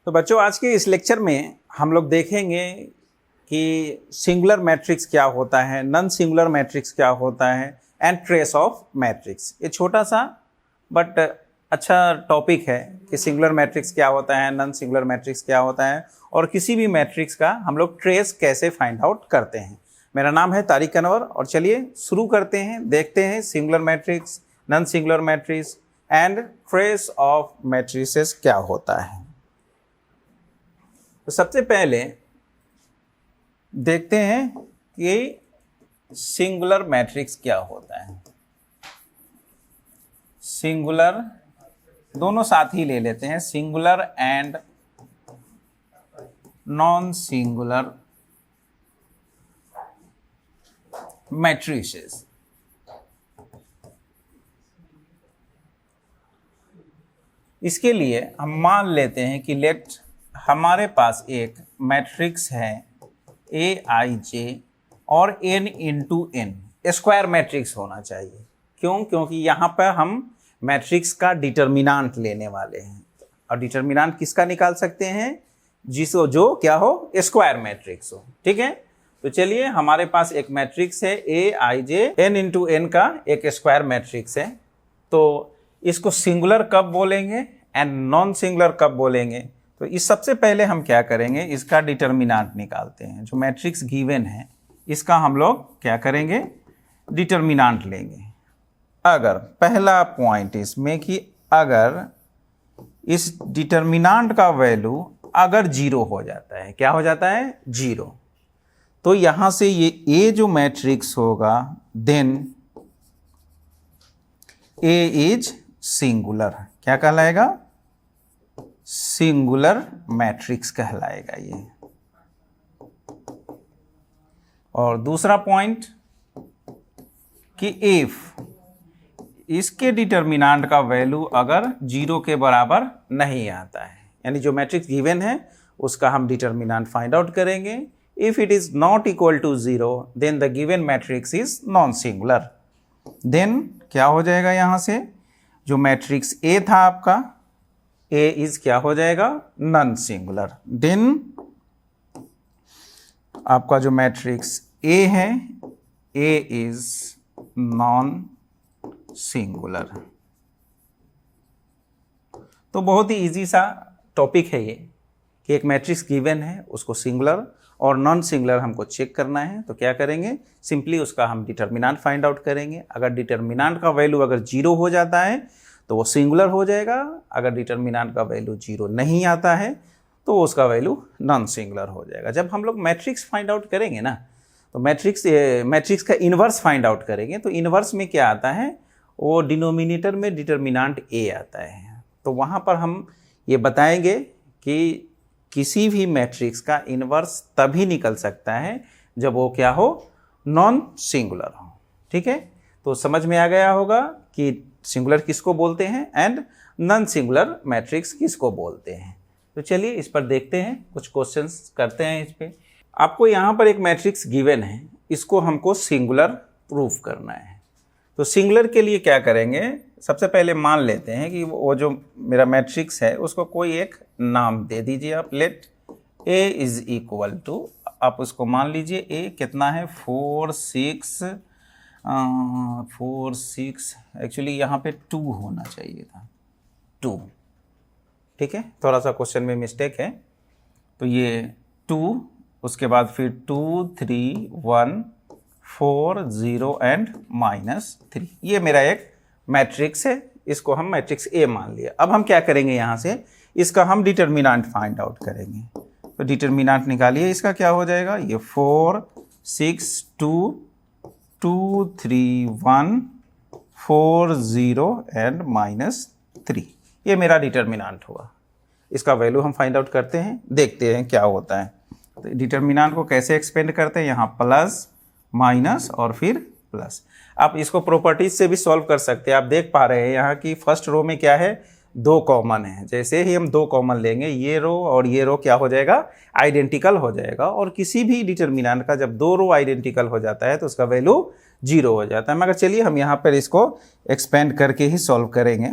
तो बच्चों आज के इस लेक्चर में हम लोग देखेंगे कि सिंगुलर मैट्रिक्स क्या होता है, नॉन सिंगुलर मैट्रिक्स क्या होता है एंड ट्रेस ऑफ मैट्रिक्स। ये छोटा सा बट अच्छा टॉपिक है कि सिंगुलर मैट्रिक्स क्या होता है, नॉन सिंगुलर मैट्रिक्स क्या होता है और किसी भी मैट्रिक्स का हम लोग ट्रेस कैसे फाइंड आउट करते हैं। मेरा नाम है तारिक अनवर और चलिए शुरू करते हैं, देखते हैं singular matrix, non singular matrix and trace of matrices क्या होता है। तो सबसे पहले देखते हैं कि सिंगुलर मैट्रिक्स क्या होता है। सिंगुलर दोनों साथ ही ले लेते हैं, singular and non singular matrices. इसके लिए हम मान लेते हैं कि लेट हमारे पास एक मैट्रिक्स है Aij और n into n, square matrix होना चाहिए। क्यों? क्योंकि यहाँ पर हम मैट्रिक्स का डिटर्मिनांट लेने वाले हैं और डिटर्मिनांट किसका निकाल सकते हैं? जिसको जो क्या हो, स्क्वायर मैट्रिक्स हो। ठीक है, तो चलिए हमारे पास एक मैट्रिक्स है Aij, n इंटू n का एक स्क्वायर मैट्रिक्स है। तो इसको सिंगुलर कब बोलेंगे एंड नॉन सिंगुलर कब बोलेंगे? तो इस सबसे पहले हम क्या करेंगे, इसका डिटर्मिनांट निकालते हैं। जो मैट्रिक्स गिवन है इसका हम लोग क्या करेंगे, डिटर्मिनांट लेंगे। अगर पहला पॉइंट इसमें कि अगर इस डिटर्मिनांट का वैल्यू अगर जीरो हो जाता है, क्या हो जाता है? जीरो, तो यहां से ये ए जो मैट्रिक्स होगा देन ए इज सिंगुलर। क्या कहलाएगा? सिंगुलर मैट्रिक्स कहलाएगा ये। और दूसरा पॉइंट कि इफ इसके डिटर्मिनांट का वैल्यू अगर जीरो के बराबर नहीं आता है, यानी जो मैट्रिक्स गिवन है उसका हम डिटर्मिनांट फाइंड आउट करेंगे। If it is not equal to zero then the given matrix is non singular. Then क्या हो जाएगा, यहां से जो मैट्रिक्स ए था आपका, ए इज क्या हो जाएगा? Non singular. देन आपका जो मैट्रिक्स ए है, ए इज नॉन सिंगुलर। तो बहुत ही इजी सा टॉपिक है ये कि एक मैट्रिक्स गिवन है, उसको सिंगुलर और नॉन सिंगुलर हमको चेक करना है। तो क्या करेंगे, सिंपली उसका हम डिटर्मिनांट फाइंड आउट करेंगे। अगर डिटर्मिनांट का वैल्यू अगर जीरो हो जाता है तो वो सिंगुलर हो जाएगा। अगर डिटर्मिनांट का वैल्यू जीरो नहीं आता है तो उसका वैल्यू नॉन सिंगुलर हो जाएगा। जब हम लोग मैट्रिक्स फाइंड आउट करेंगे ना, तो मैट्रिक्स का इन्वर्स फाइंड आउट करेंगे। तो इन्वर्स में क्या आता है, वो डिनोमिनेटर में डिटर्मिनांट ए आता है। तो वहाँ पर हम ये बताएंगे कि किसी भी मैट्रिक्स का इन्वर्स तभी निकल सकता है जब वो क्या हो, नॉन सिंगुलर हो। ठीक है, तो समझ में आ गया होगा कि सिंगुलर किसको बोलते हैं एंड नॉन सिंगुलर मैट्रिक्स किसको बोलते हैं। तो चलिए इस पर देखते हैं, कुछ क्वेश्चंस करते हैं इस पे। आपको यहाँ पर एक मैट्रिक्स गिवन है, इसको हमको सिंगुलर प्रूफ करना है। तो सिंगुलर के लिए क्या करेंगे, सबसे पहले मान लेते हैं कि वो जो मेरा मैट्रिक्स है उसको कोई एक नाम दे दीजिए आप। Let a is equal to, आप उसको मान लीजिए ए कितना है, 4 6 एक्चुअली यहाँ पे 2 होना चाहिए था, 2। ठीक है, थोड़ा सा क्वेश्चन में मिस्टेक है। तो ये 2, उसके बाद फिर 2 3 1 4 0 एंड -3, ये मेरा एक मैट्रिक्स है। इसको हम मैट्रिक्स ए मान लिया। अब हम क्या करेंगे, यहाँ से इसका हम डिटर्मिनांट फाइंड आउट करेंगे। तो डिटर्मिनांट निकालिए, इसका क्या हो जाएगा, ये 4 6 2 2 3 1 4 0 एंड -3, ये मेरा डिटर्मिनांट हुआ। इसका वैल्यू हम फाइंड आउट करते हैं, देखते हैं क्या होता है। तो डिटर्मिनांट को कैसे एक्सपेंड करते हैं, यहाँ प्लस माइनस और फिर प्लस। आप इसको प्रॉपर्टीज से भी सॉल्व कर सकते हैं। आप देख पा रहे हैं यहाँ की फर्स्ट रो में क्या है, 2 कॉमन है। जैसे ही हम 2 कॉमन लेंगे, ये रो और ये रो क्या हो जाएगा, आइडेंटिकल हो जाएगा। और किसी भी डिटर्मिनेंट का जब 2 रो आइडेंटिकल हो जाता है तो उसका वैल्यू 0 हो जाता है। मगर चलिए हम यहाँ पर इसको एक्सपेंड करके ही सॉल्व करेंगे।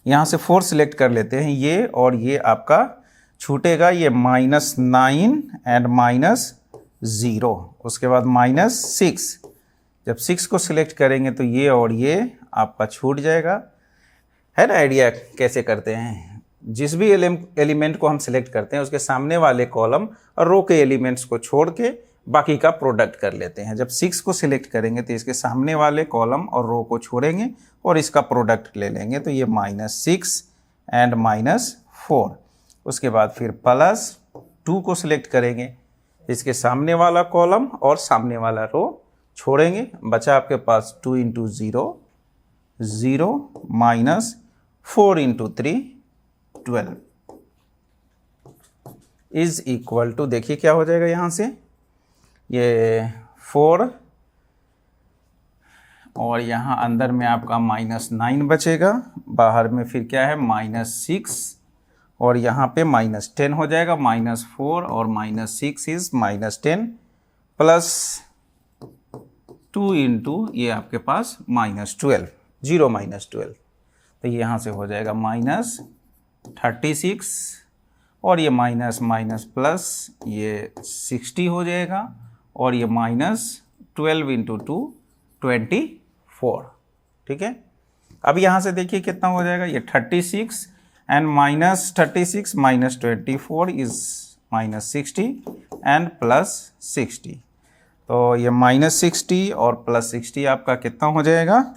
यहाँ से 4 सिलेक्ट कर लेते हैं ये, और ये आपका छूटेगा ये -9 एंड -0, उसके बाद -6। जब 6 को सिलेक्ट करेंगे तो ये और ये आपका छूट जाएगा। है ना आइडिया कैसे करते हैं? जिस भी एलिमेंट को हम सिलेक्ट करते हैं उसके सामने वाले कॉलम और रो के एलिमेंट्स को छोड़ के बाकी का प्रोडक्ट कर लेते हैं। जब 6 को सिलेक्ट करेंगे तो इसके सामने वाले कॉलम और रो को छोड़ेंगे और इसका प्रोडक्ट ले लेंगे, तो ये -6 एंड -4। उसके बाद फिर +2 को सिलेक्ट करेंगे, इसके सामने वाला कॉलम और सामने वाला रो छोड़ेंगे, बचा आपके पास 2 × 0 0 -4 × 3 12 इज इक्वल टू, देखिए क्या हो जाएगा यहाँ से, ये 4 और यहाँ अंदर में आपका -9 बचेगा, बाहर में फिर क्या है -6 और यहाँ पे -10 हो जाएगा। -4 और -6 इज -10 प्लस 2 × ये आपके पास -12 0 -12, तो ये यहाँ से हो जाएगा -36 और ये माइनस माइनस प्लस ये 60 हो जाएगा और ये -12 × 2 24। ठीक है, अब यहाँ से देखिए कितना हो जाएगा, ये 36 एंड -36 -24 इज -60 एंड +60, तो ये -60 और +60 आपका कितना हो जाएगा,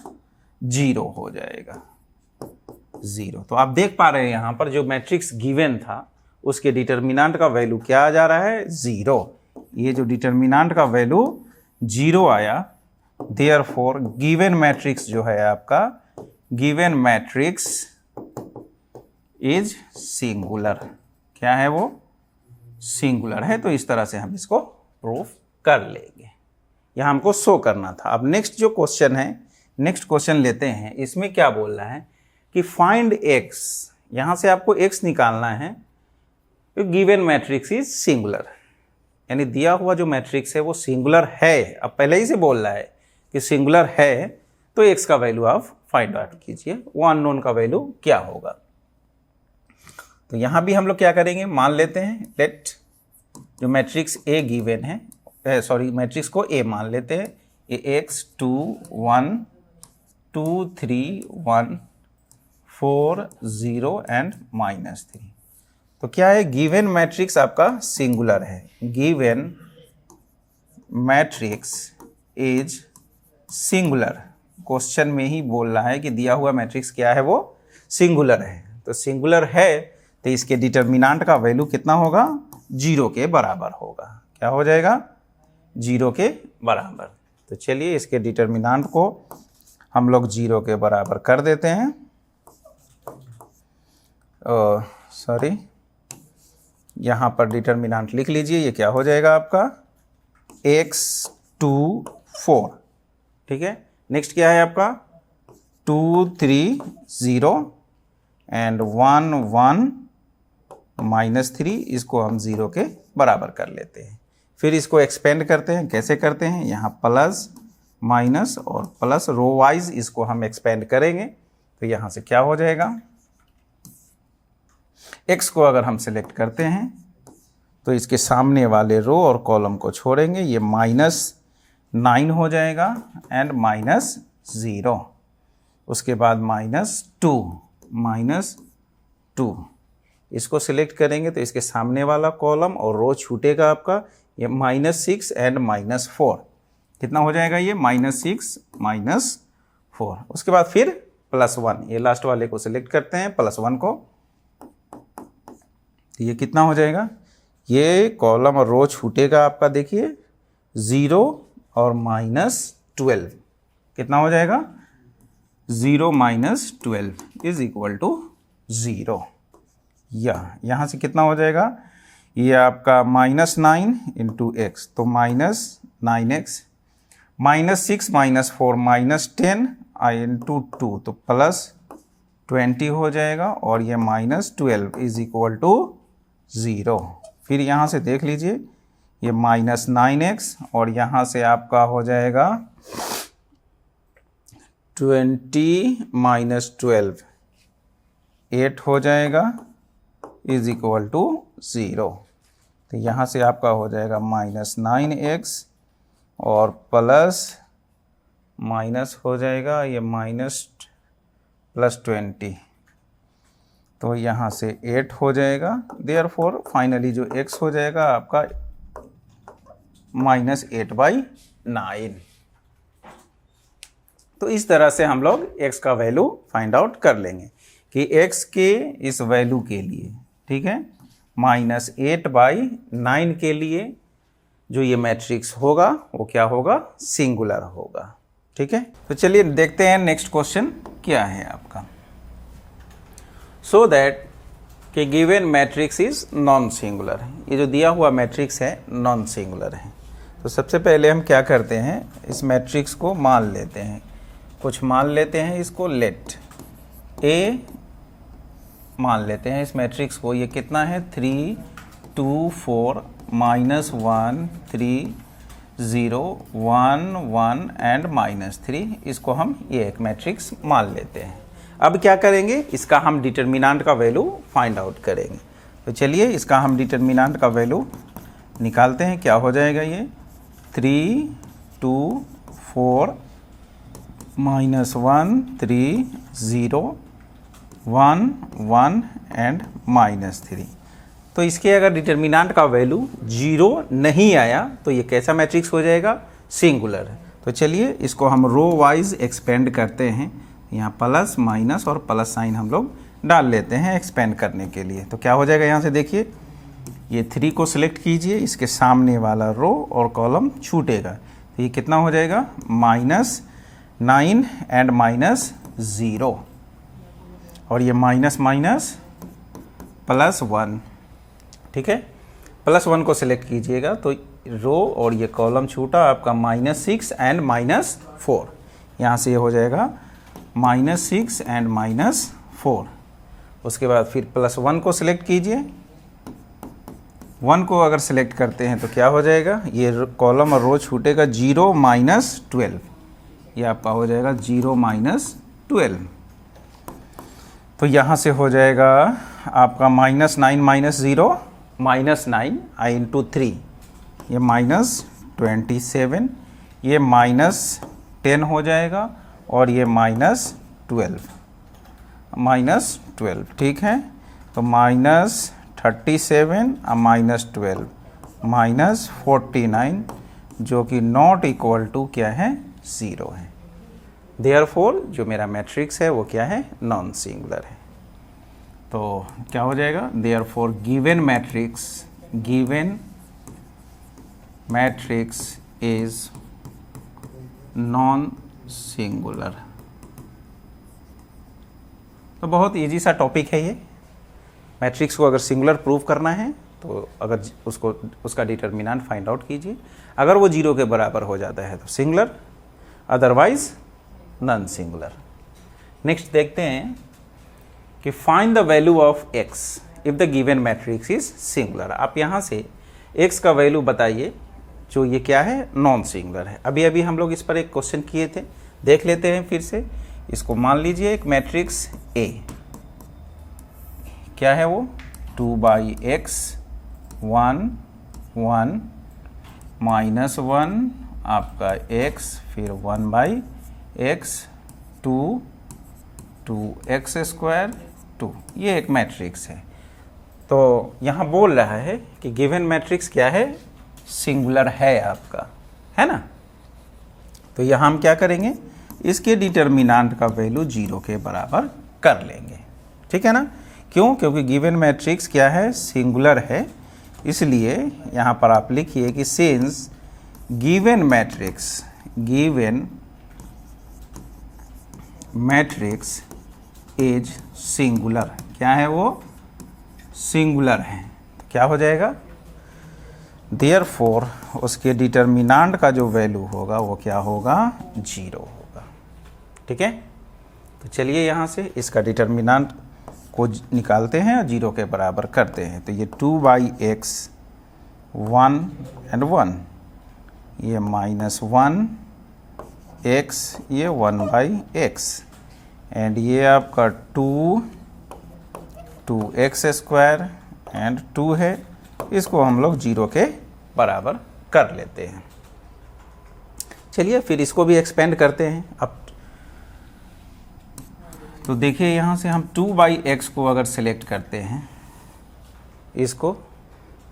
0 हो जाएगा, 0। तो आप देख पा रहे हैं यहाँ पर जो मैट्रिक्स गिवन था उसके डिटर्मिनेंट का वैल्यू क्या आ जा रहा है, 0। ये जो डिटर्मिनेंट का वैल्यू 0 आया, देयरफॉर गिवन मैट्रिक्स जो है आपका, गिवन मैट्रिक्स इज सिंगुलर। क्या है वो, सिंगुलर है। तो इस तरह से हम इसको प्रूफ कर लेंगे, यह हमको शो करना था। अब नेक्स्ट जो क्वेश्चन है, नेक्स्ट क्वेश्चन लेते हैं। इसमें क्या बोल रहा है कि फाइंड x, यहां से आपको x निकालना है, गिवन मैट्रिक्स इज सिंगुलर, यानी दिया हुआ जो मैट्रिक्स है वो सिंगुलर है। अब पहले ही से बोल रहा है कि सिंगुलर है, तो x का वैल्यू आप फाइंड आउट कीजिए, वो अननोन का वैल्यू क्या होगा। तो यहां भी हम लोग क्या करेंगे, मान लेते हैं, लेट जो मैट्रिक्स A गिवन है, मैट्रिक्स को A मान लेते हैं, AX 2 1 2 3 1 4 0 एंड -3। तो क्या है, गिवन मैट्रिक्स आपका सिंगुलर है, given matrix is singular. Question में ही बोल रहा है कि दिया हुआ मैट्रिक्स क्या है, वो सिंगुलर है। तो सिंगुलर है तो इसके डिटर्मिनेंट का वैल्यू कितना होगा, 0 के बराबर होगा। क्या हो जाएगा, 0 के बराबर। तो चलिए इसके डिटर्मिनेंट को हम लोग 0 के बराबर कर देते हैं। यहाँ पर डिटर्मिनेंट लिख लीजिए, ये क्या हो जाएगा आपका, x 2 4। ठीक है, नेक्स्ट क्या है आपका 2 3 0 एंड 1 1 -3, इसको हम 0 के बराबर कर लेते हैं। फिर इसको एक्सपेंड करते हैं, कैसे करते हैं, यहाँ प्लस माइनस और प्लस, रो वाइज इसको हम एक्सपेंड करेंगे। तो यहाँ से क्या हो जाएगा, x को अगर हम सिलेक्ट करते हैं तो इसके सामने वाले रो और कॉलम को छोड़ेंगे, ये -9 हो जाएगा एंड -0, उसके बाद -2 इसको सिलेक्ट करेंगे तो इसके सामने वाला कॉलम और रो छूटेगा आपका, ये -6 एंड -4, कितना हो जाएगा ये, -6 -4। उसके बाद फिर +1, ये लास्ट वाले को सिलेक्ट करते हैं, +1 को, तो ये कितना हो जाएगा, ये कॉलम और रो छूटेगा आपका, देखिए 0 और -12, कितना हो जाएगा, 0 -12 इज इक्वल टू 0। यहाँ से कितना हो जाएगा, ये आपका -9 × x, तो -9x, -6 -4 -10 × 2, तो +20 हो जाएगा और ये -12 इज इक्वल टू 0। फिर यहाँ से देख लीजिए, ये -9x और यहाँ से आपका हो जाएगा 20 -12, 8 हो जाएगा इज इक्वल टू 0। तो यहाँ से आपका हो जाएगा -9x और प्लस माइनस हो जाएगा ये -+20। तो यहाँ से 8 हो जाएगा, देयरफॉर फाइनली जो x हो जाएगा आपका -8/9। तो इस तरह से हम लोग x का वैल्यू फाइंड आउट कर लेंगे कि x के इस वैल्यू के लिए, ठीक है, -8/9 के लिए जो ये मैट्रिक्स होगा वो क्या होगा, सिंगुलर होगा। ठीक है, तो चलिए देखते हैं नेक्स्ट क्वेश्चन क्या है आपका। सो दैट कि given matrix is non singular, ये जो दिया हुआ मैट्रिक्स है नॉन सिंगुलर है। तो सबसे पहले हम क्या करते हैं, इस मैट्रिक्स को मान लेते हैं, कुछ मान लेते हैं, इसको लेट ए मान लेते हैं इस मैट्रिक्स को। ये कितना है, 3 2 4 -1 3 0 1 1 एंड -3। इसको हम ये एक मैट्रिक्स मान लेते हैं। अब क्या करेंगे, इसका हम डिटर्मिनेंट का वैल्यू फाइंड आउट करेंगे। तो चलिए इसका हम डिटर्मिनेंट का वैल्यू निकालते हैं। क्या हो जाएगा ये, 3 2 4 -1 3 0 1 1 एंड -3। तो इसके अगर डिटर्मिनेंट का वैल्यू 0 नहीं आया तो ये कैसा मैट्रिक्स हो जाएगा, सिंगुलर। तो चलिए इसको हम रो वाइज एक्सपेंड करते हैं। यहाँ प्लस माइनस और प्लस साइन हम लोग डाल लेते हैं एक्सपेंड करने के लिए। तो क्या हो जाएगा, यहाँ से देखिए ये 3 को सिलेक्ट कीजिए, इसके सामने वाला रो और कॉलम छूटेगा। तो ये कितना हो जाएगा, -9 एंड -0 और ये माइनस +1। ठीक है, +1 को सिलेक्ट कीजिएगा तो रो और ये कॉलम छूटा आपका -6 एंड -4। यहाँ से ये हो जाएगा -6 एंड -4। उसके बाद फिर +1 को सिलेक्ट कीजिए, 1 को अगर सिलेक्ट करते हैं तो क्या हो जाएगा, ये कॉलम और रो छूटेगा 0 -12। ये आपका हो जाएगा 0 -12। तो यहाँ से हो जाएगा आपका -9 -0 -9 i × 3, ये -27, ये -10 हो जाएगा और ये -12। ठीक है, तो -37 -12 -49 जो कि नॉट इक्वल टू क्या है, 0 है। देयरफॉर जो मेरा मैट्रिक्स है वो क्या है, नॉन सिंगुलर है। तो क्या हो जाएगा, therefore given matrix is non singular. तो बहुत इजी सा टॉपिक है ये। मैट्रिक्स को अगर सिंगुलर प्रूव करना है तो अगर उसका डिटर्मिनेंट फाइंड आउट कीजिए। अगर वो 0 के बराबर हो जाता है तो singular, otherwise non singular. Next देखते हैं कि find the value of x if the given matrix is singular. आप यहाँ से x का वैल्यू बताइए जो ये क्या है, नॉन सिंगुलर है। अभी हम लोग इस पर एक क्वेश्चन किए थे, देख लेते हैं फिर से। इसको मान लीजिए एक मैट्रिक्स A, क्या है वो, 2/x 1 1 -1 आपका x, फिर 1/x 2 2x² 2, ये एक मैट्रिक्स है। तो यहाँ बोल रहा है कि गिवन मैट्रिक्स क्या है, सिंगुलर है आपका, है ना। तो यहाँ हम क्या करेंगे, इसके डिटर्मिनेंट का वैल्यू 0 के बराबर कर लेंगे। ठीक है ना, क्यों, क्योंकि गिवन मैट्रिक्स क्या है, सिंगुलर है। इसलिए यहाँ पर आप लिखिए कि since given matrix is singular, क्या है वो, सिंगुलर है। तो क्या हो जाएगा, देयरफॉर उसके डिटर्मिनेंट का जो वैल्यू होगा वो क्या होगा, 0 होगा। ठीक है, तो चलिए यहाँ से इसका डिटर्मिनेंट को निकालते हैं और 0 के बराबर करते हैं। तो ये 2/x 1 एंड 1, ये -1x, ये 1/x एंड ये आपका 2 2x² एंड 2 है, इसको हम लोग 0 के बराबर कर लेते हैं। चलिए फिर इसको भी एक्सपेंड करते हैं। अब तो देखिए यहाँ से हम 2/x को अगर सिलेक्ट करते हैं इसको,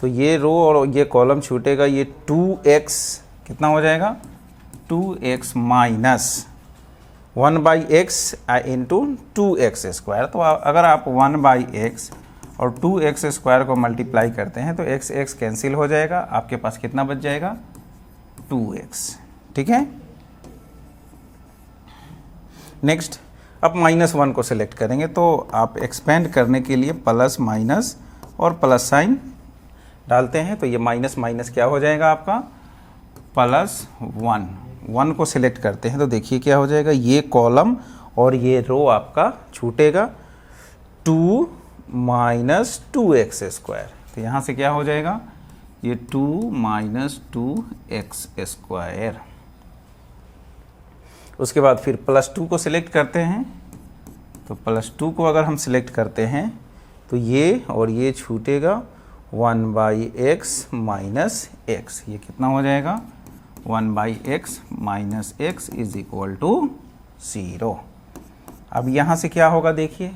तो ये रो और ये कॉलम छूटेगा, ये 2x कितना हो जाएगा, 2x minus 1/x into 2x²। तो अगर आप 1/x और 2x² को मल्टीप्लाई करते हैं तो x कैंसिल हो जाएगा, आपके पास कितना बच जाएगा, 2x। ठीक है। नेक्स्ट अब -1 को सिलेक्ट करेंगे, तो आप एक्सपेंड करने के लिए प्लस माइनस और प्लस साइन डालते हैं, तो ये माइनस माइनस क्या हो जाएगा आपका, +1। 1 को सिलेक्ट करते हैं तो देखिए क्या हो जाएगा, ये कॉलम और ये रो आपका छूटेगा, 2 माइनस 2x²। तो यहाँ से क्या हो जाएगा, ये 2 माइनस 2x²। उसके बाद फिर +2 को सिलेक्ट करते हैं, तो +2 को अगर हम सिलेक्ट करते हैं तो ये और ये छूटेगा, 1/x माइनस x। ये कितना हो जाएगा, 1/x minus x is equal to 0। अब यहाँ से क्या होगा, देखिए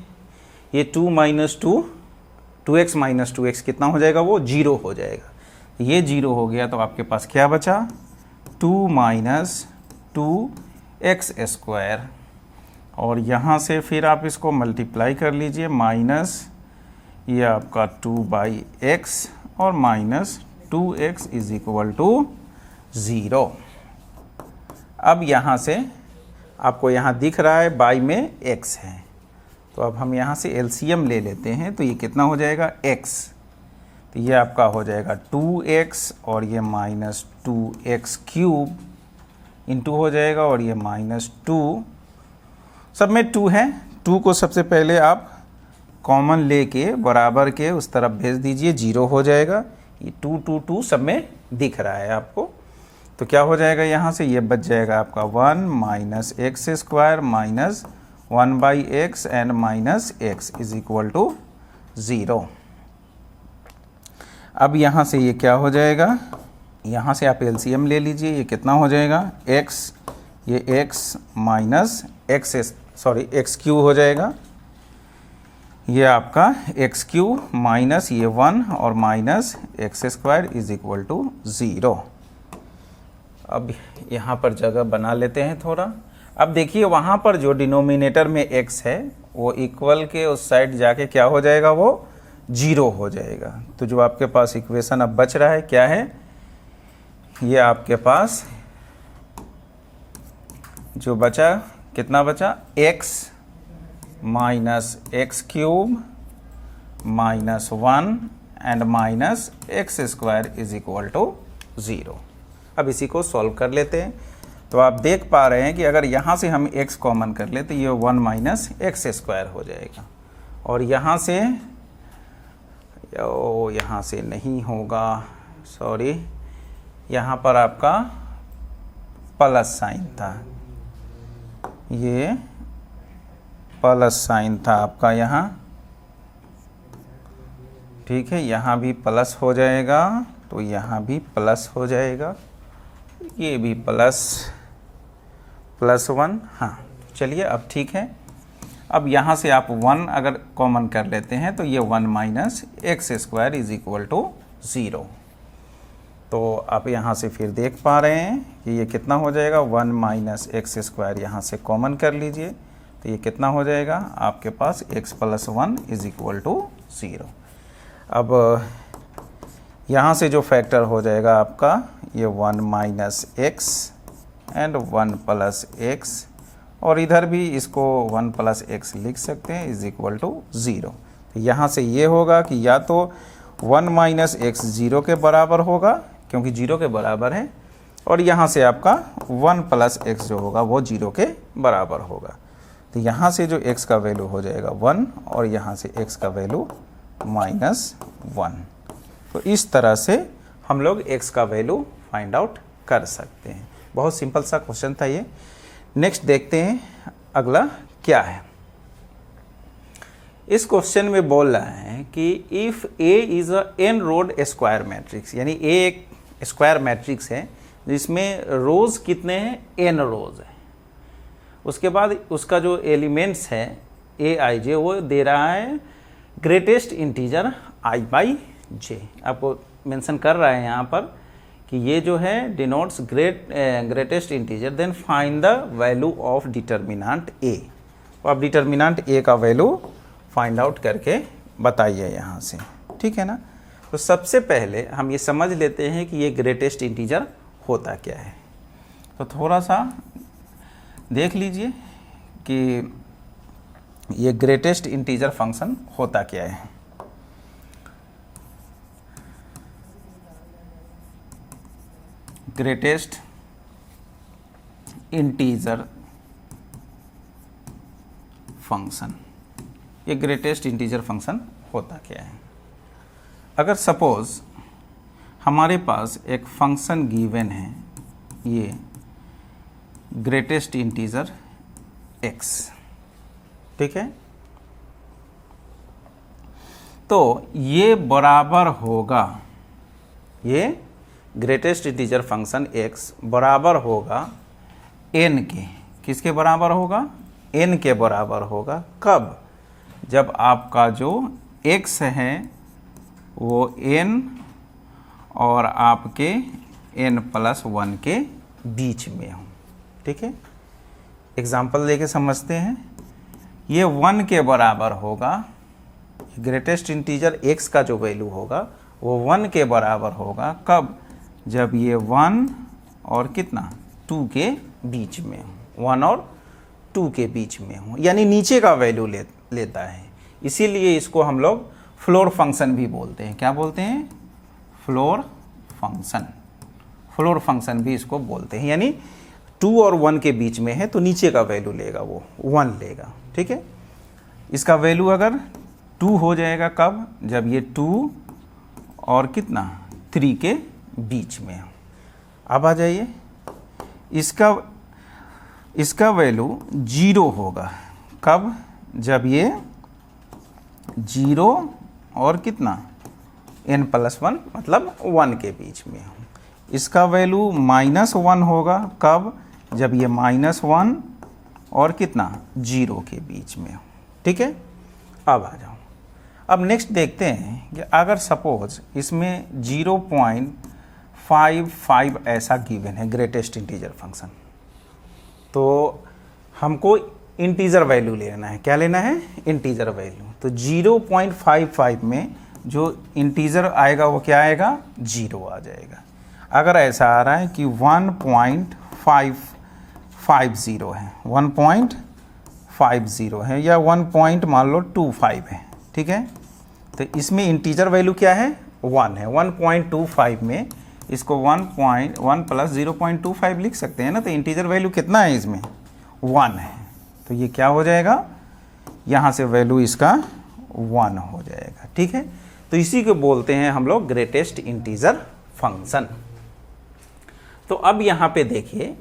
ये 2 माइनस 2x माइनस 2x कितना हो जाएगा, वो 0 हो जाएगा। ये 0 हो गया तो आपके पास क्या बचा, 2 माइनस 2x²। और यहाँ से फिर आप इसको मल्टीप्लाई कर लीजिए, माइनस ये आपका 2/x और minus 2x is equal to 0। अब यहाँ से आपको यहाँ दिख रहा है बाई में x है, तो अब हम यहाँ से एलसीएम ले लेते हैं, तो ये कितना हो जाएगा, x। तो ये आपका हो जाएगा 2x और ये माइनस 2x³ इंटू हो जाएगा, और ये -2, सब में 2 है। 2 को सबसे पहले आप कॉमन लेके बराबर के उस तरफ भेज दीजिए, 0 हो जाएगा। ये 2 2 2 सब में दिख रहा है आपको, तो क्या हो जाएगा, यहाँ से ये बच जाएगा आपका 1 minus x² minus 1/x and minus x is equal to 0। अब यहाँ से ये क्या हो जाएगा, यहाँ से आप एलसीएम ले लीजिए, ये कितना हो जाएगा, x, ये x माइनस x³ हो जाएगा, ये आपका x³ माइनस ये 1 और minus x² is equal to 0। अब यहाँ पर जगह बना लेते हैं थोड़ा। अब देखिए वहाँ पर जो डिनोमिनेटर में x है वो इक्वल के उस साइड जाके क्या हो जाएगा, वो 0 हो जाएगा। तो जो आपके पास इक्वेशन अब बच रहा है क्या है, ये आपके पास जो बचा, कितना बचा, x minus x³ minus 1 and minus x² is equal to 0। अब इसी को सॉल्व कर लेते हैं। तो आप देख पा रहे हैं कि अगर यहाँ से हम x कॉमन कर ले तो ये 1 माइनस x² हो जाएगा, और यहाँ से नहीं होगा, सॉरी, यहाँ पर आपका प्लस साइन था, ये प्लस साइन था आपका यहाँ, ठीक है। यहाँ भी प्लस हो जाएगा, तो यहाँ भी प्लस हो जाएगा, ये भी +1। हाँ चलिए अब ठीक है। अब यहाँ से आप 1 अगर कॉमन कर लेते हैं तो ये 1 minus x² is equal to 0। तो आप यहाँ से फिर देख पा रहे हैं कि ये कितना हो जाएगा, 1 माइनस x² यहाँ से कॉमन कर लीजिए, तो ये कितना हो जाएगा आपके पास, x + 1 इज इक्वल टू 0। अब यहाँ से जो फैक्टर हो जाएगा आपका, ये 1 minus x and 1 plus x, और इधर भी इसको 1 प्लस x लिख सकते हैं, इज इक्वल टू 0। तो यहाँ से ये होगा कि या तो 1 माइनस x 0 के बराबर होगा क्योंकि 0 के बराबर है, और यहाँ से आपका 1 प्लस x जो होगा वो 0 के बराबर होगा। तो यहाँ से जो x का वैल्यू हो जाएगा 1, और यहाँ से x का वैल्यू -1। तो इस तरह से हम लोग x का वैल्यू फाइंड आउट कर सकते हैं। बहुत सिंपल सा क्वेश्चन था ये। नेक्स्ट देखते हैं अगला क्या है। इस क्वेश्चन में बोल रहा है कि if a is a n rowed square matrix, यानी ए एक स्क्वायर मैट्रिक्स है जिसमें रोज कितने हैं, एन रोज है। उसके बाद उसका जो एलिमेंट्स है ए आई जे, वो दे रहा है ग्रेटेस्ट इंटीजर आई बाई जे। आपको मेंशन कर रहा है यहाँ पर कि ये जो है denotes greatest integer, then find the value of determinant a. तो आप डिटर्मिनेंट ए का वैल्यू फाइंड आउट करके बताइए यहाँ से, ठीक है ना। तो सबसे पहले हम ये समझ लेते हैं कि ये ग्रेटेस्ट इंटीजर होता क्या है। तो थोड़ा सा देख लीजिए कि ये ग्रेटेस्ट इंटीजर फंक्शन होता क्या है। ग्रेटेस्ट इंटीजर फंक्शन, ये ग्रेटेस्ट इंटीजर फंक्शन होता क्या है। अगर सपोज हमारे पास एक फंक्शन गिवन है, ये ग्रेटेस्ट इंटीजर x, ठीक है, तो ये बराबर होगा, ये ग्रेटेस्ट इंटीजर फंक्शन x बराबर होगा n के। किसके बराबर होगा, n के बराबर होगा। कब, जब आपका जो x है वो n और आपके n+1 के बीच में हो, ठीक है। एग्जाम्पल लेके समझते हैं। ये 1 के बराबर होगा, ग्रेटेस्ट इंटीजर x का जो वैल्यू होगा वो 1 के बराबर होगा। कब, जब ये 1 और कितना 2 के बीच में हो, 1 और 2 के बीच में हो, यानी नीचे का वैल्यू लेता है। इसीलिए इसको हम लोग फ्लोर फंक्शन भी बोलते हैं। क्या बोलते हैं, फ्लोर फंक्शन। फ्लोर फंक्शन भी इसको बोलते हैं, यानी 2 और 1 के बीच में है तो नीचे का वैल्यू लेगा वो 1 लेगा, ठीक है। इसका वैल्यू अगर 2 हो जाएगा, कब, जब ये 2 और कितना 3 के बीच में हो। अब आ जाइए, इसका वैल्यू 0 होगा। कब, जब ये 0 और कितना n+1 मतलब 1 के बीच में हो। इसका वैल्यू -1 होगा। कब, जब ये -1 और कितना 0 के बीच में हो, ठीक है। अब आ जाओ, अब नेक्स्ट देखते हैं कि अगर सपोज इसमें 0.55 ऐसा गिवन है ग्रेटेस्ट इंटीजर फंक्शन, तो हमको इंटीजर वैल्यू लेना है। क्या लेना है, इंटीजर वैल्यू। तो 0.55 में जो इंटीजर आएगा वो क्या आएगा, 0 आ जाएगा। अगर ऐसा आ रहा है कि 1.550 है, 1.50 है या 1 मान लो 25 है, ठीक है। तो इसमें इंटीजर वैल्यू क्या है, 1 है। 1.25 में इसको 1 + 0.25 लिख सकते हैं ना। तो इंटीजर वैल्यू कितना है इसमें, 1 है। तो ये क्या हो जाएगा, यहाँ से वैल्यू इसका 1 हो जाएगा, ठीक है। तो इसी को बोलते हैं हम लोग ग्रेटेस्ट इंटीजर फंक्शन। तो अब यहाँ पे देखिए,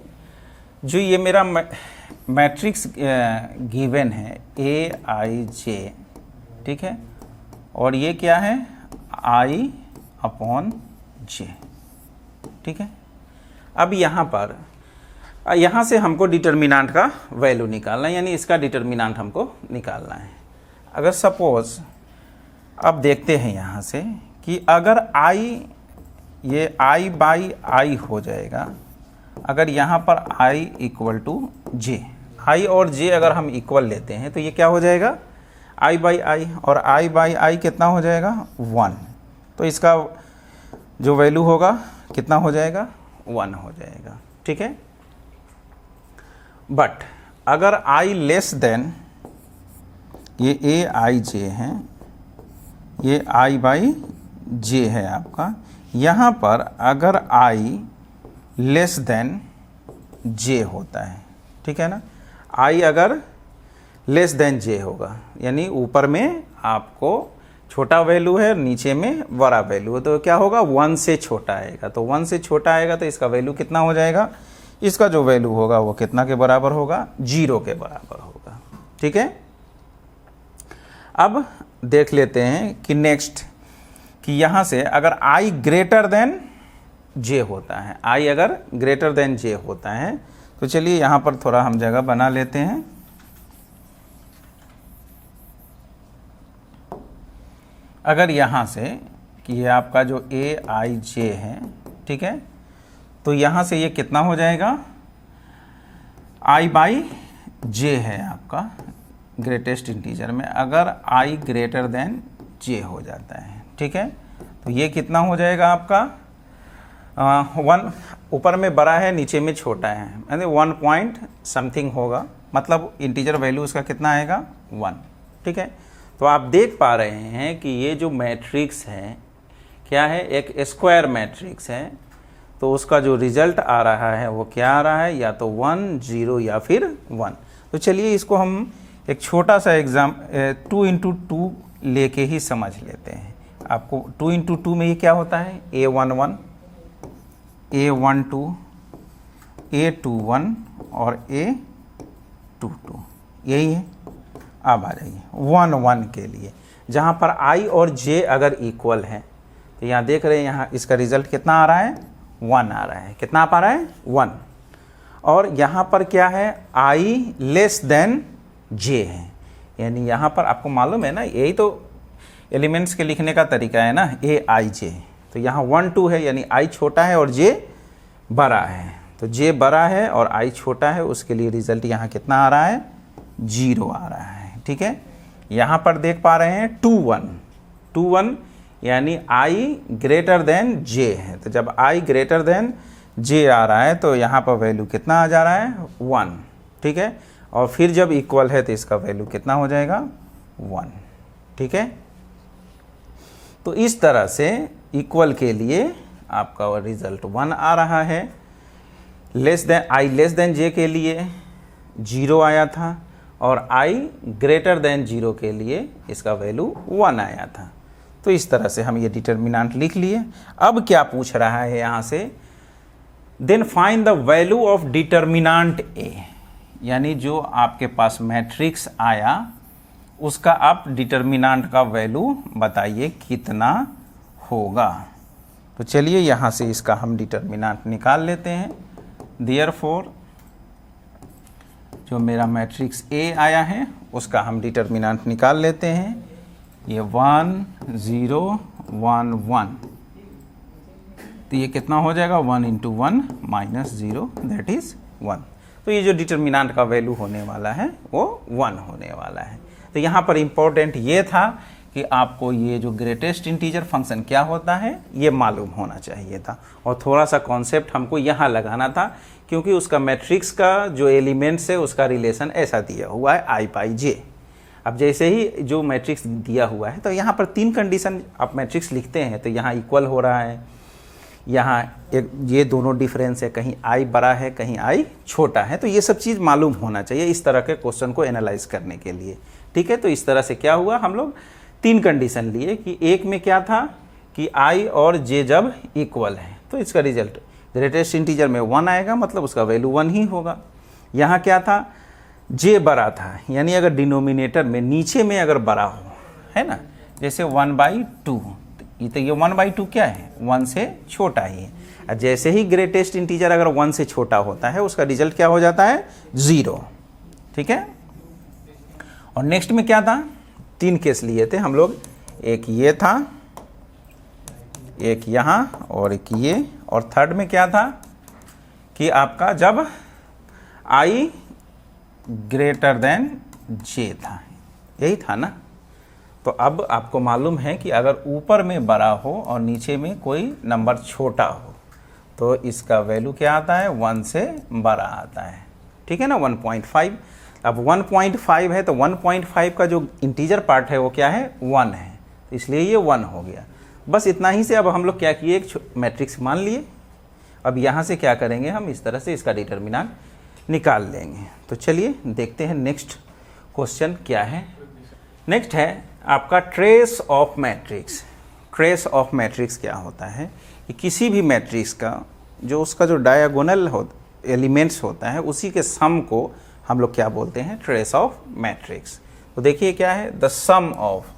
जो ये मेरा मैट्रिक्स गिवन है AIJ, ठीक है, और ये क्या है I/J, ठीक है। अब यहाँ से हमको डिटर्मिनेंट का वैल्यू निकालना है, यानी इसका डिटर्मिनेंट हमको निकालना है। अगर सपोज अब देखते हैं यहाँ से कि अगर ये I/I हो जाएगा, अगर यहाँ पर I = J, I और J अगर हम इक्वल लेते हैं तो ये क्या हो जाएगा, I/I, और I/I कितना हो जाएगा, 1। तो इसका जो वैल्यू होगा कितना हो जाएगा, 1 हो जाएगा, ठीक है। बट अगर I <, ये AIJ है, ये I/J है आपका। यहाँ पर अगर I < J होता है, ठीक है ना। I अगर < J होगा, यानी ऊपर में आपको छोटा वैल्यू है, नीचे में बड़ा वैल्यू है, तो क्या होगा, 1 से छोटा आएगा। तो 1 से छोटा आएगा तो इसका वैल्यू कितना हो जाएगा, इसका जो वैल्यू होगा वो कितना के बराबर होगा, 0 के बराबर होगा, ठीक है। अब देख लेते हैं कि नेक्स्ट कि यहाँ से अगर i ग्रेटर देन j होता है, i अगर ग्रेटर देन j होता है तो चलिए यहाँ पर थोड़ा हम जगह बना लेते हैं। अगर यहाँ से कि ये आपका जो a i j है, ठीक है, तो यहाँ से ये कितना हो जाएगा, i बाई j है आपका ग्रेटेस्ट इंटीजर में, अगर i ग्रेटर देन j हो जाता है, ठीक है, तो ये कितना हो जाएगा आपका 1 ऊपर में बड़ा है नीचे में छोटा है, यानी 1 पॉइंट समथिंग होगा, मतलब इंटीजर वैल्यू उसका कितना आएगा 1, ठीक है। तो आप देख पा रहे हैं कि ये जो मैट्रिक्स है क्या है, एक स्क्वायर मैट्रिक्स है, तो उसका जो रिजल्ट आ रहा है वो क्या आ रहा है, या तो 1 0 या फिर 1। तो चलिए इसको हम एक छोटा सा एग्जाम 2 इंटू 2 लेके ही समझ लेते हैं। आपको 2 इंटू 2 में ये क्या होता है, A11 A12 A21 और A22, यही है। अब आ जाइए 1 1 के लिए, जहाँ पर i और j अगर इक्वल है तो यहाँ देख रहे हैं, यहाँ इसका रिजल्ट कितना आ रहा है 1 आ रहा है, कितना आ रहा है 1। और यहाँ पर क्या है, i लेस देन j है, यानी यहाँ पर आपको मालूम है ना, यही तो एलिमेंट्स के लिखने का तरीका है ना, a i j। तो यहाँ 1 2 है, यानी i छोटा है और j बड़ा है, तो j बड़ा है और i छोटा है, उसके लिए रिजल्ट यहाँ कितना आ रहा है 0 आ रहा है, ठीक है। यहाँ पर देख पा रहे हैं 2 1 यानी i ग्रेटर देन j है, तो जब i ग्रेटर देन j आ रहा है तो यहाँ पर वैल्यू कितना आ जा रहा है 1, ठीक है। और फिर जब इक्वल है तो इसका वैल्यू कितना हो जाएगा 1, ठीक है। तो इस तरह से इक्वल के लिए आपका रिजल्ट 1 आ रहा है, लेस देन j के लिए 0 आया था, और i ग्रेटर देन 0 के लिए इसका वैल्यू 1 आया था। तो इस तरह से हम ये डिटर्मिनेंट लिख लिए। अब क्या पूछ रहा है यहाँ से, then find the value of determinant a, यानी जो आपके पास मैट्रिक्स आया उसका आप डिटर्मिनेंट का वैल्यू बताइए कितना होगा। तो चलिए यहाँ से इसका हम डिटर्मिनेंट निकाल लेते हैं। देयरफॉर जो मेरा मैट्रिक्स A आया है उसका हम डिटर्मिनेंट निकाल लेते हैं। ये 1 0 1 1, तो ये कितना हो जाएगा 1 इंटू 1 माइनस 0 दैट इज 1। तो ये जो डिटर्मिनेंट का वैल्यू होने वाला है वो 1 होने वाला है। तो यहाँ पर इम्पोर्टेंट ये था कि आपको ये जो ग्रेटेस्ट इंटीजर फंक्शन क्या होता है ये मालूम होना चाहिए था, और थोड़ा सा कॉन्सेप्ट हमको यहाँ लगाना था, क्योंकि उसका मैट्रिक्स का जो एलिमेंट्स है उसका रिलेशन ऐसा दिया हुआ है i पाई j। अब जैसे ही जो मैट्रिक्स दिया हुआ है तो यहाँ पर 3 कंडीशन आप मैट्रिक्स लिखते हैं, तो यहाँ इक्वल हो रहा है, यहाँ एक ये दोनों डिफरेंस है, कहीं i बड़ा है कहीं i छोटा है, तो ये सब चीज़ मालूम होना चाहिए इस तरह के क्वेश्चन को एनालाइज करने के लिए, ठीक है। तो इस तरह से क्या हुआ, हम लोग 3 कंडीशन लिए कि एक में क्या था कि i और j जब इक्वल है तो इसका रिजल्ट ग्रेटेस्ट इंटीजर में 1 आएगा, मतलब उसका वैल्यू 1 ही होगा। यहाँ क्या था, j बड़ा था, यानी अगर डिनोमिनेटर में नीचे में अगर बड़ा हो, है ना, जैसे 1/2, तो ये 1/2 क्या है 1 से छोटा ही है। और जैसे ही ग्रेटेस्ट इंटीजर अगर 1 से छोटा होता है उसका रिजल्ट क्या हो जाता है 0, ठीक है। और नेक्स्ट में क्या था, 3 केस लिए थे हम लोग, एक ये था, एक यहाँ और एक ये, और थर्ड में क्या था कि आपका जब i ग्रेटर देन j था, यही था ना। तो अब आपको मालूम है कि अगर ऊपर में बड़ा हो और नीचे में कोई नंबर छोटा हो तो इसका वैल्यू क्या आता है 1 से बड़ा आता है, ठीक है ना, 1.5। अब 1.5 है तो 1.5 का जो इंटीजर पार्ट है वो क्या है 1 है, तो इसलिए ये 1 हो गया। बस इतना ही से अब हम लोग क्या किए, एक मैट्रिक्स मान लिए। अब यहाँ से क्या करेंगे, हम इस तरह से इसका डिटर्मिनेंट निकाल लेंगे। तो चलिए देखते हैं नेक्स्ट क्वेश्चन क्या है। नेक्स्ट है आपका trace of matrix. Trace of matrix क्या होता है कि किसी भी मैट्रिक्स का जो उसका जो डायगोनल एलिमेंट्स होता है उसी के सम को हम लोग क्या बोलते हैं, ट्रेस ऑफ मैट्रिक्स। तो देखिए क्या है, the sum of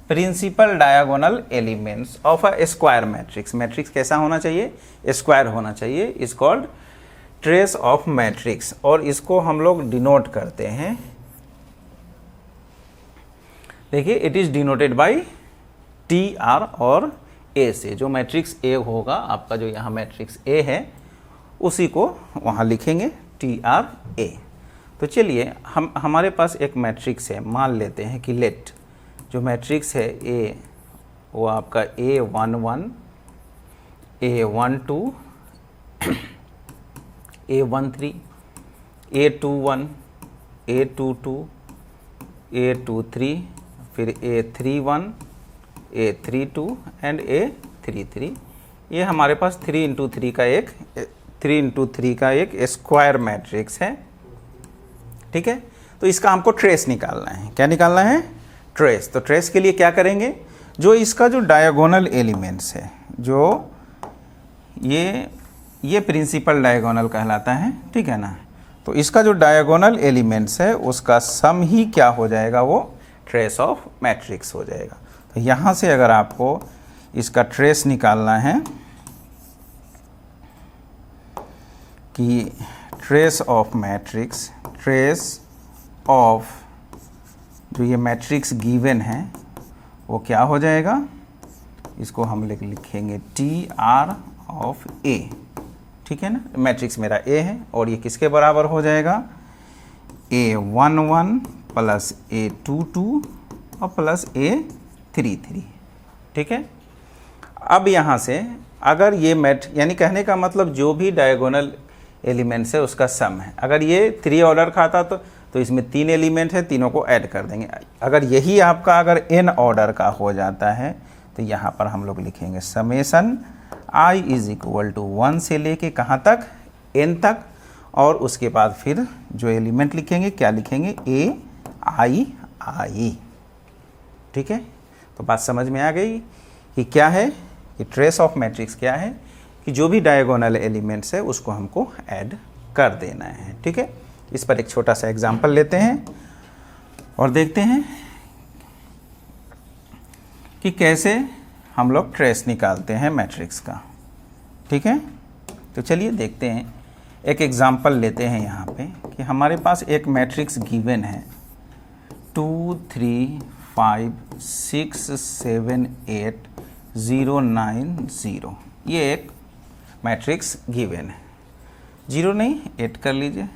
principal diagonal elements of a square matrix. Matrix कैसा होना चाहिए, स्क्वायर होना चाहिए, is called trace of matrix. और इसको हम लोग डिनोट करते हैं, देखिए it is denoted by T R और ए से। जो मैट्रिक्स ए होगा आपका, जो यहाँ मैट्रिक्स ए है, उसी को वहाँ लिखेंगे टी आर ए। तो चलिए हमारे पास एक मैट्रिक्स है, मान लेते हैं कि लेट जो मैट्रिक्स है ए, वो आपका A11, A12, A13, A21, A22, A23, फिर A31, A32 एंड A33। ये हमारे पास 3 × 3 का एक स्क्वायर मैट्रिक्स है, ठीक है। तो इसका हमको ट्रेस निकालना है। क्या निकालना है, ट्रेस। तो ट्रेस के लिए क्या करेंगे, जो इसका जो डायगोनल एलिमेंट्स है, जो ये प्रिंसिपल डायगोनल कहलाता है, ठीक है ना। तो इसका जो डायगोनल एलिमेंट्स है उसका सम ही क्या हो जाएगा, वो ट्रेस ऑफ मैट्रिक्स हो जाएगा। तो यहाँ से अगर आपको इसका ट्रेस निकालना है कि trace of matrix, trace of जो ये मैट्रिक्स गिवन है वो क्या हो जाएगा, इसको हम लिखेंगे टी आर ऑफ ए, ठीक है ना। मैट्रिक्स मेरा ए है और ये किसके बराबर हो जाएगा, A11 प्लस A22 और प्लस A33, ठीक है। अब यहाँ से अगर ये यानी कहने का मतलब जो भी डायगोनल एलिमेंट्स है उसका सम है। अगर ये 3 ऑर्डर का था तो इसमें 3 एलिमेंट है, तीनों को ऐड कर देंगे। अगर यही आपका अगर n ऑर्डर का हो जाता है तो यहाँ पर हम लोग लिखेंगे summation i is equal to 1 से लेके कहाँ तक, n तक, और उसके बाद फिर जो एलिमेंट लिखेंगे क्या लिखेंगे, ai, ठीक है। तो बात समझ में आ गई कि क्या है, कि ट्रेस ऑफ मैट्रिक्स क्या है, कि जो भी डायगोनल एलिमेंट्स है उसको हमको ऐड कर देना है, ठीक है। इस पर एक छोटा सा एग्जाम्पल लेते हैं और देखते हैं कि कैसे हम लोग ट्रेस निकालते हैं मैट्रिक्स का, ठीक है। तो चलिए देखते हैं, एक एग्जाम्पल लेते हैं यहाँ पे कि हमारे पास एक मैट्रिक्स गिवन है 2 3 5 6 7 8 0 9 0। ये एक मैट्रिक्स गिवन है, 0 नहीं 8 कर लीजिए,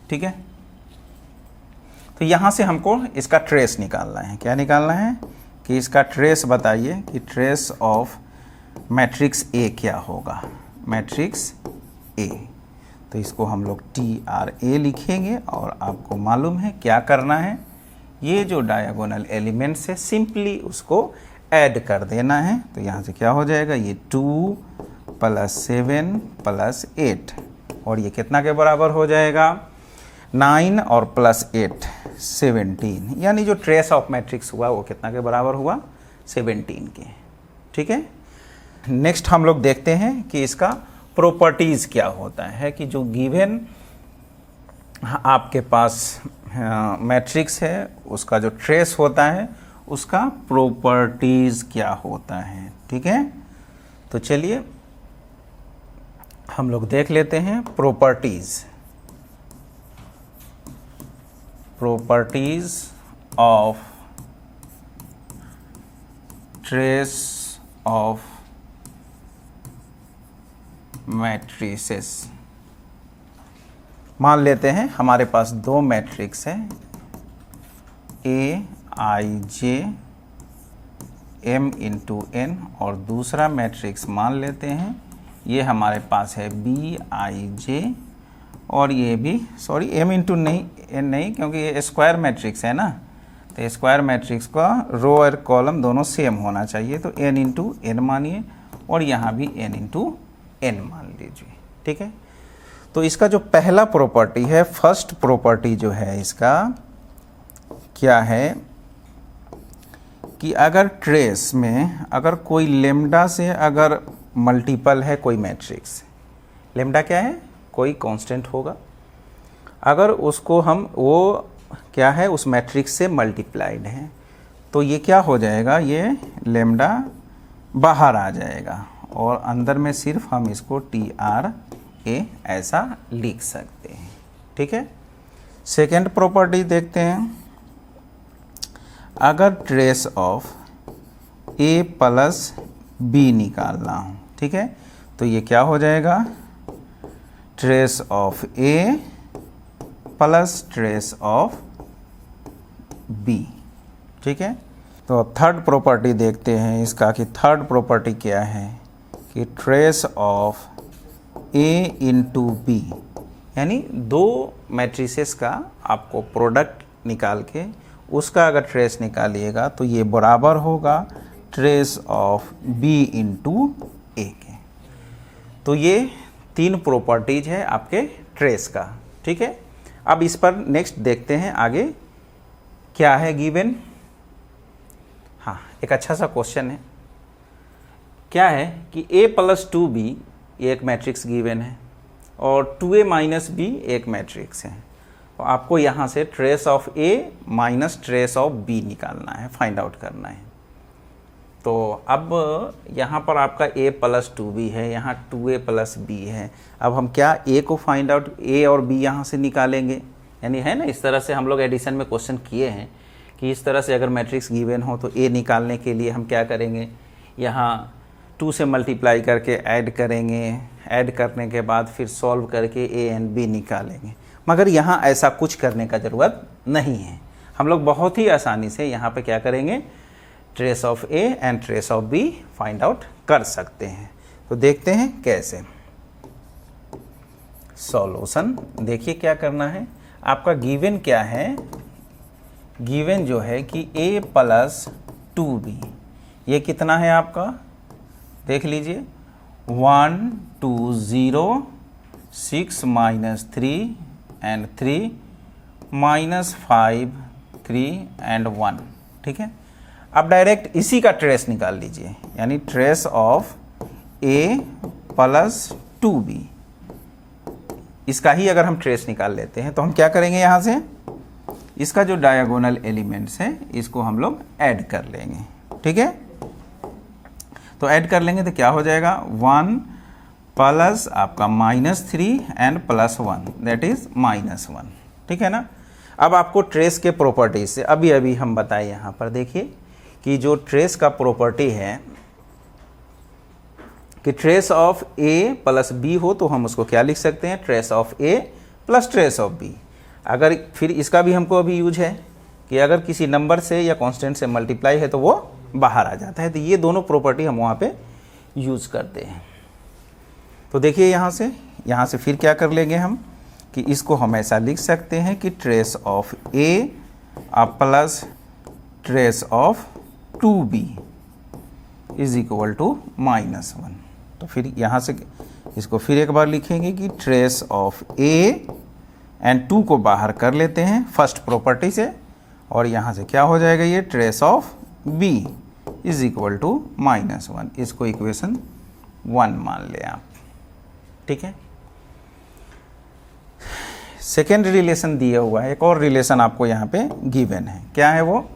ठीक है। तो यहाँ से हमको इसका ट्रेस निकालना है। क्या निकालना है कि इसका ट्रेस बताइए कि ट्रेस ऑफ मैट्रिक्स ए क्या होगा, मैट्रिक्स ए। तो इसको हम लोग TRA लिखेंगे और आपको मालूम है क्या करना है, ये जो डायगोनल एलिमेंट्स है सिंपली उसको ऐड कर देना है। तो यहाँ से क्या हो जाएगा, ये 2 + 7 + 8 और ये कितना के बराबर हो जाएगा, 9 और +8 17, यानी जो ट्रेस ऑफ मैट्रिक्स हुआ वो कितना के बराबर हुआ, 17 के, ठीक है। नेक्स्ट हम लोग देखते हैं कि इसका प्रॉपर्टीज़ क्या होता है, कि जो गिवन आपके पास मैट्रिक्स है उसका जो ट्रेस होता है उसका प्रॉपर्टीज़ क्या होता है, ठीक है। तो चलिए हम लोग देख लेते हैं properties of trace of matrices. मान लेते हैं हमारे पास 2 मैट्रिक्स है Aij m × n और दूसरा मैट्रिक्स मान लेते हैं ये हमारे पास है Bij और ये भी m × नहीं n नहीं, क्योंकि ये स्क्वायर मैट्रिक्स है ना, तो स्क्वायर मैट्रिक्स का रो और कॉलम दोनों सेम होना चाहिए। तो n × n मानिए और यहाँ भी n × n मान लीजिए, ठीक है। तो इसका जो पहला प्रॉपर्टी है, फर्स्ट प्रॉपर्टी जो है इसका क्या है कि अगर ट्रेस में अगर कोई लेम्डा से अगर मल्टीपल है कोई मैट्रिक्स, लेम्डा क्या है, कोई कांस्टेंट होगा, अगर उसको हम वो क्या है, उस मैट्रिक्स से मल्टीप्लाइड है, तो ये क्या हो जाएगा, ये लेमडा बाहर आ जाएगा और अंदर में सिर्फ हम इसको TRA ऐसा लिख सकते हैं। ठीक है। सेकेंड प्रॉपर्टी देखते हैं, अगर trace of A plus B निकालना हो, ठीक है, तो ये क्या हो जाएगा, trace of A plus trace of B। ठीक है। तो अब थर्ड प्रॉपर्टी देखते हैं इसका कि थर्ड प्रॉपर्टी क्या है कि trace of A into B, यानी दो मैट्रिसेस का आपको प्रोडक्ट निकाल के उसका अगर ट्रेस निकालिएगा तो ये बराबर होगा trace of B into A के। तो ये 3 प्रॉपर्टीज है आपके ट्रेस का। ठीक है। अब इस पर नेक्स्ट देखते हैं आगे क्या है गिवन। हाँ, एक अच्छा सा क्वेश्चन है, क्या है कि A प्लस 2B एक मैट्रिक्स गिवन है और 2A माइनस B एक मैट्रिक्स है, तो आपको यहाँ से trace of A minus trace of B निकालना है, फाइंड आउट करना है। तो अब यहाँ पर आपका A प्लस 2B है, यहाँ 2A प्लस B है। अब हम क्या A को फाइंड आउट, A और B यहाँ से निकालेंगे, यानी है ना, इस तरह से हम लोग एडिशन में क्वेश्चन किए हैं कि इस तरह से अगर मैट्रिक्स गिवन हो तो A निकालने के लिए हम क्या करेंगे, यहाँ 2 से मल्टीप्लाई करके ऐड करेंगे, ऐड करने के बाद फिर सॉल्व करके A एंड B निकालेंगे। मगर यहाँ ऐसा कुछ करने का ज़रूरत नहीं है, हम लोग बहुत ही आसानी से यहाँ पे क्या करेंगे, trace of A and trace of B find out कर सकते हैं। तो देखते हैं कैसे। सॉल्यूशन देखिए क्या करना है, आपका गिवन क्या है, गिवन जो है कि A प्लस 2B, ये कितना है आपका, देख लीजिए 1 2 0 6 माइनस 3 एंड 3 माइनस 5 3 एंड 1। ठीक है। अब डायरेक्ट इसी का ट्रेस निकाल लीजिए, यानी trace of A plus 2B, इसका ही अगर हम ट्रेस निकाल लेते हैं तो हम क्या करेंगे, यहाँ से इसका जो डायगोनल एलिमेंट्स है इसको हम लोग ऐड कर लेंगे। ठीक है। तो ऐड कर लेंगे तो क्या हो जाएगा, 1 प्लस आपका -3 एंड प्लस 1 दैट इज -1। ठीक है ना। अब आपको ट्रेस के प्रॉपर्टी से अभी अभी हम बताए, यहाँ पर देखिए कि जो ट्रेस का प्रॉपर्टी है कि trace of A plus B हो तो हम उसको क्या लिख सकते हैं, trace of A plus trace of B। अगर फिर इसका भी हमको अभी यूज है कि अगर किसी नंबर से या कांस्टेंट से मल्टीप्लाई है तो वो बाहर आ जाता है, तो ये दोनों प्रॉपर्टी हम वहाँ पे यूज करते हैं। तो देखिए यहाँ से फिर क्या कर लेंगे हम कि इसको हम ऐसा लिख सकते हैं कि trace of A plus trace of 2B is equal to -1। तो फिर यहाँ से इसको फिर एक बार लिखेंगे कि ट्रेस ऑफ A एंड 2 को बाहर कर लेते हैं फर्स्ट प्रॉपर्टी से, और यहाँ से क्या हो जाएगा, ये trace of B is equal to -1। इसको इक्वेशन 1 मान लें आप। ठीक है। सेकेंड रिलेशन दिया हुआ है, एक और रिलेशन आपको यहाँ पे गिवन है, क्या है वो,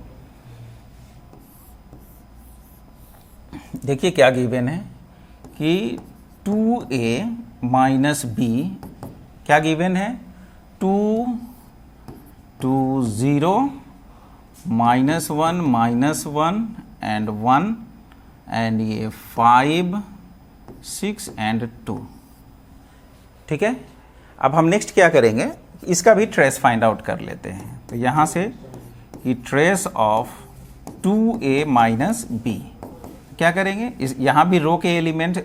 देखिए क्या गिवन है कि 2A माइनस B क्या गिवन है, 2 2 0 -1 एंड 1 एंड ये 5 6 एंड 2। ठीक है। अब हम नेक्स्ट क्या करेंगे, इसका भी ट्रेस फाइंड आउट कर लेते हैं। तो यहाँ से कि trace of 2A minus B क्या करेंगे, यहाँ भी रो के एलिमेंट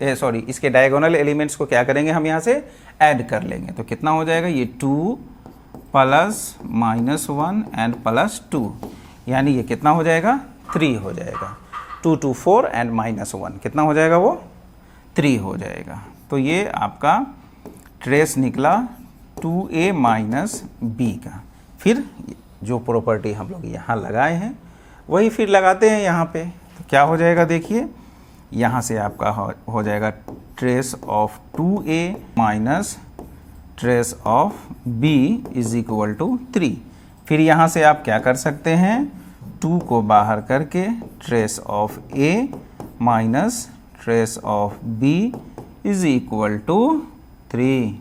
इसके डायगोनल एलिमेंट्स को क्या करेंगे, हम यहाँ से ऐड कर लेंगे। तो कितना हो जाएगा, ये 2 प्लस -1 एंड प्लस 2, यानी ये कितना हो जाएगा, 3 हो जाएगा। 2 2 4 एंड -1 कितना हो जाएगा, वो 3 हो जाएगा। तो ये आपका ट्रेस निकला 2A माइनस B का। फिर जो प्रॉपर्टी हम लोग यहाँ लगाए हैं वही फिर लगाते हैं यहाँ पे। तो क्या हो जाएगा, देखिए यहाँ से आपका हो जाएगा trace of 2A minus trace of B is equal to 3, फिर यहाँ से आप क्या कर सकते हैं, 2 को बाहर करके trace of A minus trace of B is equal to 3।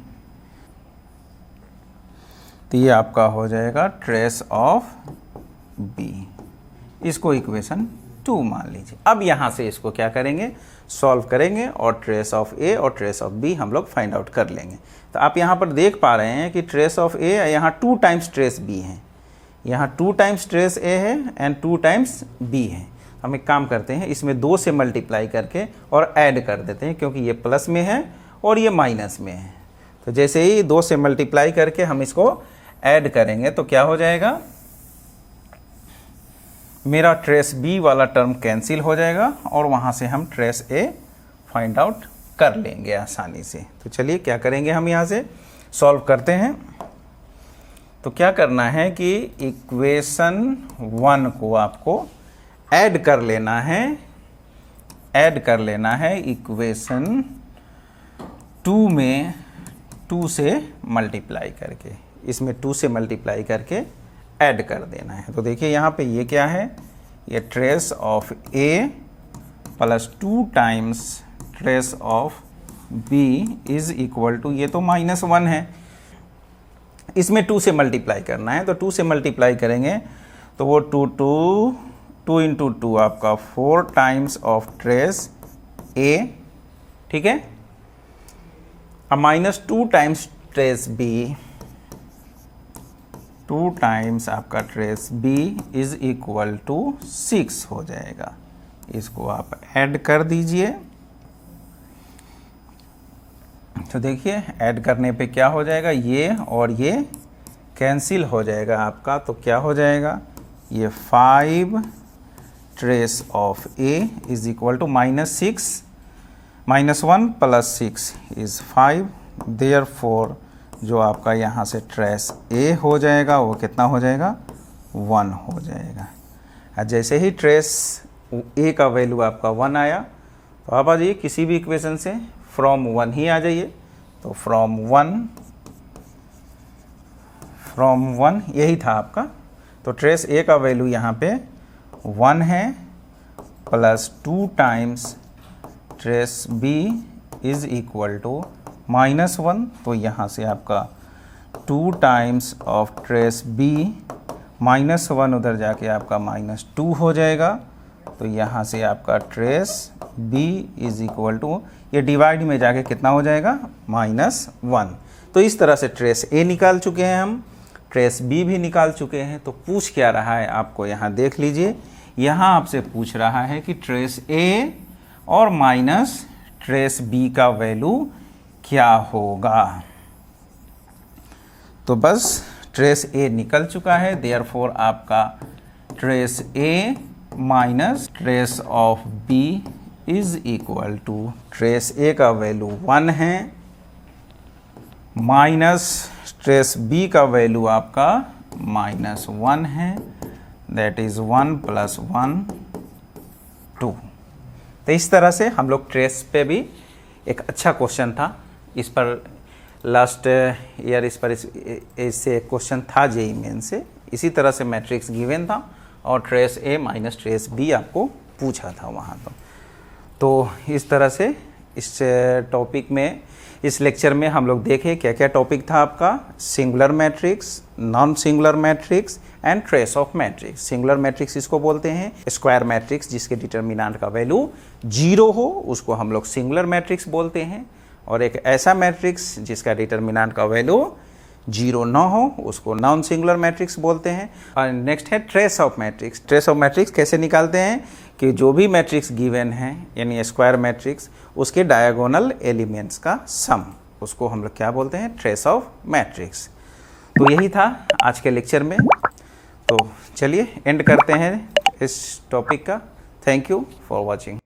तो ये आपका हो जाएगा ट्रेस ऑफ B। इसको इक्वेशन 2 मान लीजिए। अब यहाँ से इसको क्या करेंगे, सॉल्व करेंगे और ट्रेस ऑफ A और ट्रेस ऑफ B हम लोग फाइंड आउट कर लेंगे। तो आप यहाँ पर देख पा रहे हैं कि ट्रेस ऑफ A यहाँ 2 टाइम्स ट्रेस B है, यहाँ 2 टाइम्स ट्रेस A है एंड 2 टाइम्स B है। हम एक काम करते हैं, इसमें 2 से मल्टीप्लाई करके और ऐड कर देते हैं, क्योंकि ये प्लस में है और ये माइनस में है। तो जैसे ही 2 से मल्टीप्लाई करके हम इसको ऐड करेंगे तो क्या हो जाएगा, मेरा ट्रेस B वाला टर्म कैंसिल हो जाएगा और वहाँ से हम ट्रेस A फाइंड आउट कर लेंगे आसानी से। तो चलिए क्या करेंगे, हम यहाँ से सॉल्व करते हैं। तो क्या करना है कि इक्वेशन 1 को आपको ऐड कर लेना है, ऐड कर लेना है इक्वेशन 2 में 2 से मल्टीप्लाई करके, इसमें 2 से मल्टीप्लाई करके ऐड कर देना है। तो देखिए यहाँ पे ये क्या है, ये trace of A plus 2 times trace of B is equal to, ये तो -1 है, इसमें 2 से मल्टीप्लाई करना है। तो 2 से मल्टीप्लाई करेंगे तो वो 2 इंटू 2 आपका 4 टाइम्स ऑफ ट्रेस A, ठीक है। अब -2 टाइम्स ट्रेस B, 2 टाइम्स आपका trace B is equal to 6 हो जाएगा। इसको आप ऐड कर दीजिए। तो देखिए ऐड करने पे क्या हो जाएगा, ये और ये कैंसिल हो जाएगा आपका। तो क्या हो जाएगा, ये 5 trace of A is equal to -6, -1 plus 6 is 5। Therefore जो आपका यहाँ से ट्रेस A हो जाएगा वो कितना हो जाएगा, 1 हो जाएगा। और जैसे ही ट्रेस A का वैल्यू आपका 1 आया तो आप आ जाइए किसी भी इक्वेशन से, फ्रॉम 1 ही आ जाइए। तो फ्रॉम 1 यही था आपका। तो ट्रेस A का वैल्यू यहाँ पे 1 है plus 2 times trace B is equal to -1। तो यहाँ से आपका 2 टाइम्स ऑफ ट्रेस B, -1 उधर जाके आपका -2 हो जाएगा। तो यहाँ से आपका trace B is equal to, ये डिवाइड में जाके कितना हो जाएगा, -1। तो इस तरह से ट्रेस A निकाल चुके हैं हम, ट्रेस B भी निकाल चुके हैं। तो पूछ क्या रहा है आपको, यहाँ देख लीजिए, यहाँ आपसे पूछ रहा है कि ट्रेस A और माइनस ट्रेस B का वैल्यू क्या होगा। तो बस ट्रेस A निकल चुका है, देयरफॉर आपका trace A minus trace of B is equal to, trace A का वैल्यू 1 है माइनस ट्रेस B का वैल्यू आपका -1 है, दैट इज 1 + 1 2। तो इस तरह से हम लोग ट्रेस पे भी, एक अच्छा क्वेश्चन था इस पर, लास्ट ईयर इस पर इससे क्वेश्चन था जेईई मेन से, इसी तरह से मैट्रिक्स गिवन था और trace A minus trace B आपको पूछा था वहाँ। तो इस तरह से इस टॉपिक में, इस लेक्चर में हम लोग देखें क्या क्या टॉपिक था आपका, singular matrix, non singular matrix and trace of matrix. Singular matrix इसको बोलते हैं, स्क्वायर मैट्रिक्स जिसके डिटर्मिनेंट का वैल्यू 0 हो उसको हम लोग सिंगुलर मैट्रिक्स बोलते हैं, और एक ऐसा मैट्रिक्स जिसका डिटर्मिनेंट का वैल्यू 0 ना हो उसको नॉन सिंगुलर मैट्रिक्स बोलते हैं। और नेक्स्ट है trace of matrix. Trace of matrix कैसे निकालते हैं कि जो भी मैट्रिक्स गिवन है यानी स्क्वायर मैट्रिक्स, उसके डायगोनल एलिमेंट्स का सम, उसको हम लोग क्या बोलते हैं, ट्रेस ऑफ मैट्रिक्स। तो यही था आज के लेक्चर में। तो चलिए एंड करते हैं इस टॉपिक का। Thank you for watching.